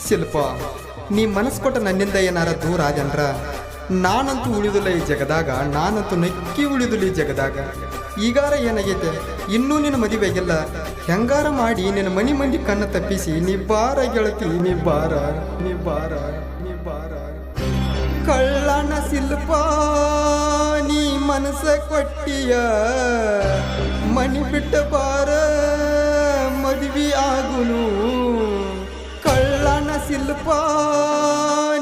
ಶಿಲ್ಪ, ನೀ ಮನಸ್ಸು ಕೊಟ್ಟ ನನ್ನಿಂದ ಏನಾರ ದೂರ ಆದ್ಯಂದ್ರ ನಾನಂತೂ ಉಳಿದಿಲ್ಲ ಈ ಜಗದಾಗ, ನಾನಂತೂ ನಕ್ಕಿ ಉಳಿದಿಲ್ಲ ಈ ಜಗದಾಗ. ಈಗಾರ ಏನಾಗೈತೆ, ಇನ್ನೂ ನಿನ್ನ ಮದುವೆ ಆಗಿಲ್ಲ, ಹೆಂಗಾರ ಮಾಡಿ ನಿನ್ನ ಮನಿ ಮಂದಿ ಕಣ್ಣ ತಪ್ಪಿಸಿ ನೀ ಬಾರ ಗೆಳತಿ, ನೀ ಬಾರ, ನೀ ಬಾರ, ನೀ ಬಾರ. ಕಳ್ಳನ ಶಿಲ್ಪ, ನೀ ಮನಸ್ಸ ಕೊಟ್ಟಿಯ, ಮನಿ ಬಿಟ್ಟ ಬಾರ ಮದುವೆ ಆಗುನು. ಕಳ್ಳನ ಶಿಲ್ಪ,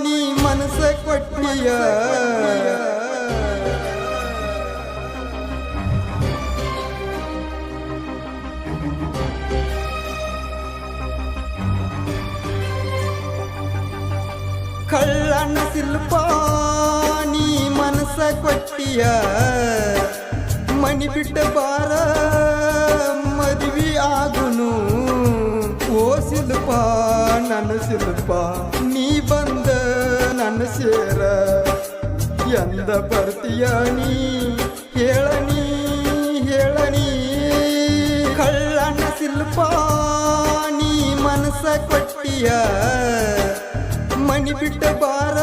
ನೀ ಮನಸ್ಸ ಕೊಟ್ಟಿಯ. ಕಳ್ಳನ ಶಿಲ್ಪ, ನೀ ಮನಸ್ಸ ಕೊಟ್ಟಿಯ, ಮನಿ ಬಿಟ್ಟ ಬಾರ ಮದುವೆ ಆಗುನು. ಓ ಶಿಲ್ಪ, ನನ್ನ ಶಿಲ್ಪ, ನೀ ಬಂದ ನನ್ನ ಸೇರ, ಎಂದ ಬರ್ತೀಯ ನೀ ಹೇಳನಿ, ಹೇಳನಿ. ಕಳ್ಳನ ಶಿಲ್ಪ, ನೀ ಮನಸ್ಸ ಕೊಟ್ಟಿಯ, ಮನಿ ಬಿಟ್ಟ ಬಾರ